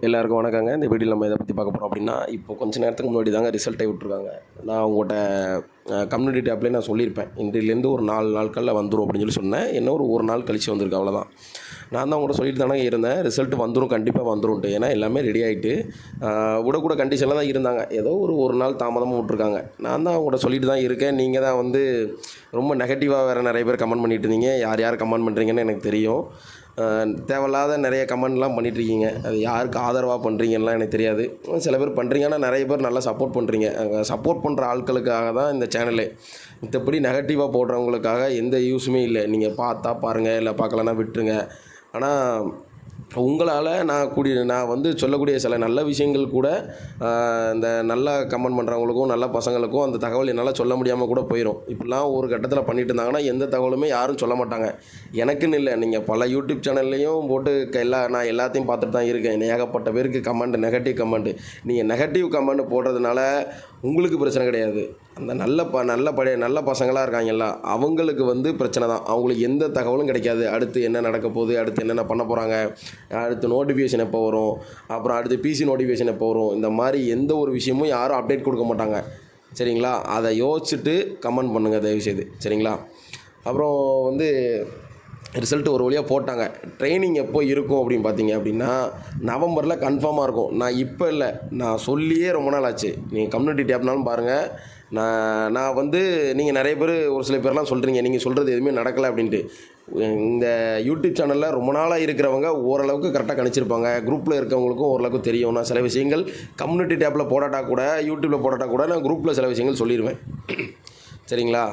எல்லாருக்கும் வணக்கங்க. இந்த வீடியோவில் நம்ம எதை பற்றி பார்க்க போகிறோம் அப்படின்னா, இப்போ கொஞ்ச நேரத்துக்கு முன்னாடி தாங்க ரிசல்ட்டை விட்டுருக்காங்க. நான் உங்கள்கிட்ட கம்யூனிட்டி டேப்லேயே நான் சொல்லியிருப்பேன், இன்றையிலேருந்து ஒரு 4 நாட்களில் வந்துடும் அப்படின்னு சொன்னேன். என்ன ஒரு நாள் கழிச்சு வந்திருக்கு, அவ்வளோதான். நான் தான் உங்கள்கிட்ட சொல்லிட்டு தானே இருந்தேன், ரிசல்ட் வந்துடும், கண்டிப்பாக வந்துரும்ட்டு. ஏன்னா எல்லாமே ரெடி ஆகிட்டு விடக்கூட கண்டிஷனில் தான் இருந்தாங்க. ஏதோ ஒரு நாள் தாமதமாக விட்ருக்காங்க. நான் தான் உங்கள்கிட்ட சொல்லிட்டு தான் இருக்கேன். நீங்கள் தான் வந்து ரொம்ப நெகட்டிவாக வேறு நிறைய பேர் கமெண்ட் பண்ணிட்டு இருந்தீங்க. யார் கமெண்ட் பண்ணுறீங்கன்னு எனக்கு தெரியும். தேவையில்லாத நிறைய கமெண்ட்லாம் பண்ணிகிட்ருக்கீங்க. அது யாருக்கு ஆதரவாக பண்ணுறீங்கலாம் எனக்கு தெரியாது. சில பேர் பண்ணுறீங்க, ஆனால் நிறைய பேர் நல்லா சப்போர்ட் பண்ணுறீங்க. சப்போர்ட் பண்ணுற ஆட்களுக்காக தான் இந்த சேனலே. மத்தபடி நெகட்டிவாக போடுறவங்களுக்காக எந்த யூஸுமே இல்லை. நீங்கள் பார்த்தா பாருங்கள், இல்லை பார்க்கலன்னா விட்டுருங்க. ஆனால் உங்களால் நான் வந்து சொல்லக்கூடிய சில நல்ல விஷயங்கள் கூட இந்த நல்லா கமெண்ட் பண்ணுறவங்களுக்கும் நல்ல பசங்களுக்கும் அந்த தகவல் என்னால் சொல்ல முடியாமல் கூட போயிடும். இப்படிலாம் ஒரு கட்டத்தில் பண்ணிட்டு இருந்தாங்கன்னா எந்த தகவலுமே யாரும் சொல்ல மாட்டாங்க. எனக்குன்னு இல்லை, நீங்கள் பல யூடியூப் சேனல்லையும் போட்டு நான் எல்லாத்தையும் பார்த்துட்டு தான் இருக்கேன். ஏகப்பட்ட பேருக்கு கமெண்ட், நெகட்டிவ் கமெண்ட்டு. நீங்கள் நெகட்டிவ் கமெண்ட் போடுறதுனால உங்களுக்கு பிரச்சனை கிடையாது. அந்த நல்ல பசங்களாக இருக்காங்கல்ல, அவங்களுக்கு வந்து பிரச்சனை தான். அவங்களுக்கு எந்த தகவலும் கிடைக்காது. அடுத்து என்ன நடக்க போகுது, அடுத்து என்னென்ன பண்ண போகிறாங்க, அடுத்து நோட்டிஃபிகேஷன் எப்போ வரும், அப்புறம் அடுத்து பிசி நோட்டிஃபிகேஷன் எப்போ வரும், இந்த மாதிரி எந்த ஒரு விஷயமும் யாரும் அப்டேட் கொடுக்க மாட்டாங்க. சரிங்களா? அதை யோசிச்சுட்டு கமெண்ட் பண்ணுங்கள் தயவுசெய்து. சரிங்களா? அப்புறம் வந்து ரிசல்ட் ஒரு வழியாக போட்டாங்க. ட்ரைனிங் எப்போ இருக்கும் அப்படின்னு பார்த்தீங்க அப்படின்னா, நவம்பரில் கன்ஃபார்மாக இருக்கும். நான் இப்போ இல்லை, நான் சொல்லியே ரொம்ப நாள் ஆச்சு. நீங்கள் கம்யூனிட்டி டேப்னாலும் பாருங்கள். நான் வந்து நீங்கள் நிறைய பேர், ஒரு சில பேர்லாம் சொல்கிறீங்க, நீங்கள் சொல்கிறது எதுவுமே நடக்கலை அப்படின்ட்டு. இந்த யூடியூப் சேனலில் ரொம்ப நாளாக இருக்கிறவங்க ஓரளவுக்கு கரெக்டாக கணிச்சிருப்பாங்க. குரூப்பில் இருக்கவங்களுக்கும் ஓரளவுக்கு தெரியும். நான் சில விஷயங்கள் கம்யூனிட்டி டேப்பில் போடாட்டா கூட, யூடியூப்பில் போடாட்டா கூட நான் குரூப்பில் சில விஷயங்கள் சொல்லிடுவேன். சரிங்களா?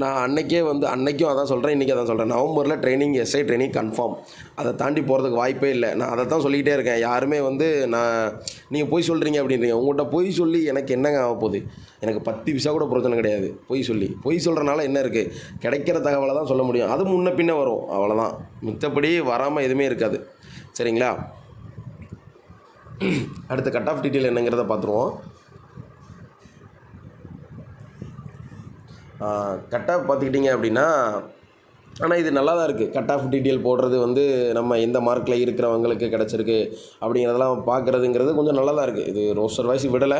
நான் அன்றைக்கும் அதான் சொல்கிறேன், இன்றைக்கி அதான் சொல்கிறேன். நவம்பரில் ட்ரைனிங், எஸ்ஐ ட்ரைனிங் கன்ஃபார்ம். அதை தாண்டி போகிறதுக்கு வாய்ப்பே இல்லை. நான் அதை தான் சொல்லிக்கிட்டே இருக்கேன். யாருமே வந்து நீங்கள் பொய் சொல்கிறீங்க அப்படின்றீங்க. உங்கள்கிட்ட பொய் சொல்லி எனக்கு என்னங்க ஆக போகுது? எனக்கு 10 பைசா கூட பிரச்சனை கிடையாது. பொய் சொல்கிறனால என்ன இருக்குது? கிடைக்கிற தகவலை தான் சொல்ல முடியும். அது முன்ன பின்ன வரும், அவ்வளோதான். மித்தபடி வராமல் எதுவுமே இருக்காது. சரிங்களா? அடுத்த கட் ஆஃப் டீட்டெயில் என்னங்கிறத பார்த்துருவோம். கட் ஆஃப் பார்த்துக்கிட்டிங்க அப்படின்னா, ஆனால் இது நல்லா தான் இருக்குது. கட் ஆஃப் டீட்டெயில் போடுறது வந்து நம்ம எந்த மார்க்கில் இருக்கிறவங்களுக்கு கிடச்சிருக்கு அப்படிங்கிறதெல்லாம் பார்க்குறதுங்கிறது கொஞ்சம் நல்லா தான் இருக்குது. இது ரோஸ்டர் வாய்ஸ் விடலை,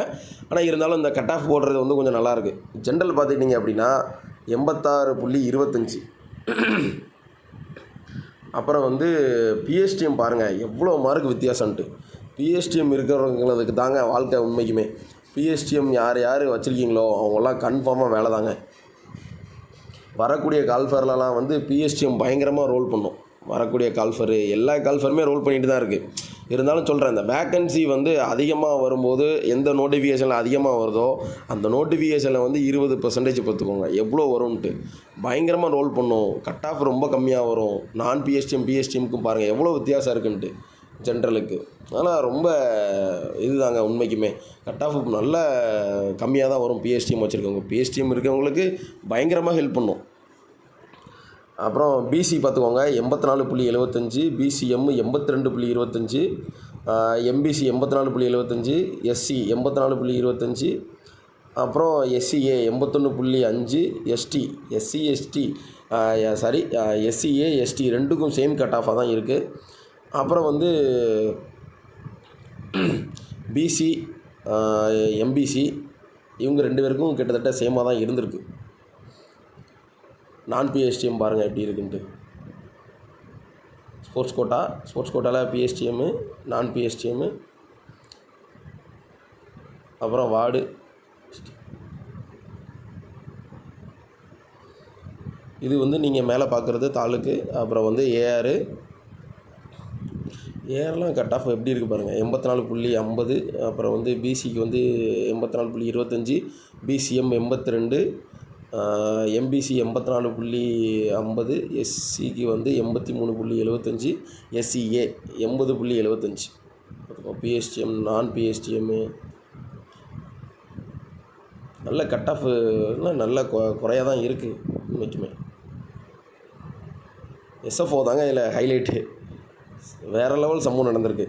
ஆனால் இருந்தாலும் இந்த கட் ஆஃப் போடுறது வந்து கொஞ்சம் நல்லாயிருக்கு. ஜென்ரல் பார்த்துக்கிட்டிங்க அப்படின்னா 86.25. அப்புறம் வந்து பிஎஸ்டிஎம் பாருங்கள் எவ்வளோ மார்க் வித்தியாசம்ன்ட்டு. பிஎஸ்டிஎம் இருக்கிறவங்களுக்கு தாங்க வாழ்க்கை உண்மைக்குமே. பிஎஸ்டிஎம் யார் வச்சுருக்கீங்களோ அவங்களாம் கன்ஃபார்மாக வேலை தாங்க. வரக்கூடிய கால்ஃபர்லாம் வந்து பிஎஸ்டிஎம் பயங்கரமாக ரோல் பண்ணும். வரக்கூடிய கால்ஃபரு, எல்லா கால்ஃபருமே ரோல் பண்ணிட்டு தான் இருக்குது. இருந்தாலும் சொல்கிறேன், இந்த வேக்கன்சி வந்து அதிகமாக வரும்போது எந்த நோட்டிஃபிகேஷனில் அதிகமாக வருதோ அந்த நோட்டிஃபிகேஷனில் வந்து 20% பார்த்துக்கோங்க எவ்வளோ வரும்ன்ட்டு. பயங்கரமாக ரோல் பண்ணும். கட் ஆஃப் ரொம்ப கம்மியாக வரும். நான் பிஎஸ்டிஎம்க்கும் பாருங்கள் எவ்வளோ வித்தியாசம் இருக்குன்ட்டு ஜென்ரலுக்கு. ஆனால் ரொம்ப இதுதாங்க உண்மைக்குமே. கட் ஆஃப் நல்ல கம்மியாக தான் வரும். பிஎஸ்டிஎம் வச்சுருக்கவங்க, பிஎஸ்டிஎம் இருக்கவங்களுக்கு பயங்கரமாக ஹெல்ப் பண்ணும். அப்புறம் பிசி பார்த்துக்கோங்க 84.75, பிசிஎம் 82.25, எம்பிசி 84.75, எஸ்சி 84.25, அப்புறம் எஸ்சிஏ 81.5, எஸ்சிஏ எஸ்டி ரெண்டுக்கும் சேம் கட் ஆஃபாக தான் இருக்குது. அப்புறம் வந்து பிசி, எம்பிசி இவங்க 2 பேருக்கும் கிட்டத்தட்ட சேமாக தான் இருந்திருக்கு. நான் பிஎஸ்டிஎம் பாருங்கள் எப்படி இருக்குன்ட்டு. ஸ்போர்ட்ஸ் கோட்டாவில் பிஎஸ்டிஎம்மு, நான் பிஎஸ்டிஎம்மு, அப்புறம் வார்டு. இது வந்து நீங்கள் மேலே பார்க்குறது தாலுக்கு. அப்புறம் வந்து ஏஆர்லாம் கட் ஆஃப் எப்படி இருக்குது பாருங்கள் 84.50. அப்புறம் வந்து பிசிக்கு வந்து 84.25, பிசிஎம் 82, எம்பிசி 84.50, எஸ்சிக்கு வந்து 83.75, எஸ்சிஏ 80.75. பிஎஸ்டிஎம், நான் பிஎஸ்டிஎம்மு நல்ல கட் ஆஃப்லாம் நல்ல குறையாக தான் இருக்குது உண்மைக்குமே. எஸ்எஃப்ஓ தாங்க இதில் ஹைலைட்டு. வேறு லெவல் சம்பவம் நடந்திருக்கு.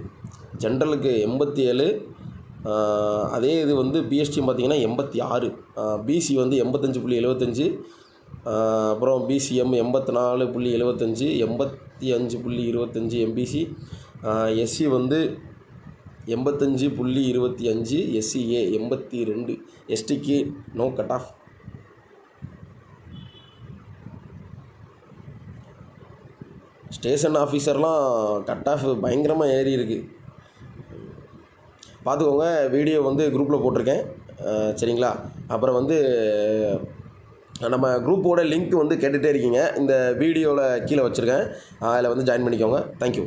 ஜென்ரலுக்கு 87, அதே இது வந்து பிஎஸ்டிஎம் பார்த்திங்கன்னா 86, பிசி வந்து 85.75, அப்புறம் பிசிஎம் 84.75, 85.25 எம்பிசி, எஸ்சி வந்து 85.25 SCA 82 STக்கு நோ கட் ஆஃப். ஸ்டேஷன் ஆஃபீஸர்லாம் கட் ஆஃப் பயங்கரமாக ஏறி இருக்குது. பார்த்துக்கோங்க. வீடியோ வந்து குரூப்பில் போட்டிருக்கேன், சரிங்களா? அப்புறம் வந்து நம்ம குரூப்போட லிங்க் வந்து கேட்டுகிட்டே இருக்கீங்க, இந்த வீடியோவில் கீழே வச்சுருக்கேன், அதில் வந்து ஜாயின் பண்ணிக்கோங்க. தேங்க்யூ.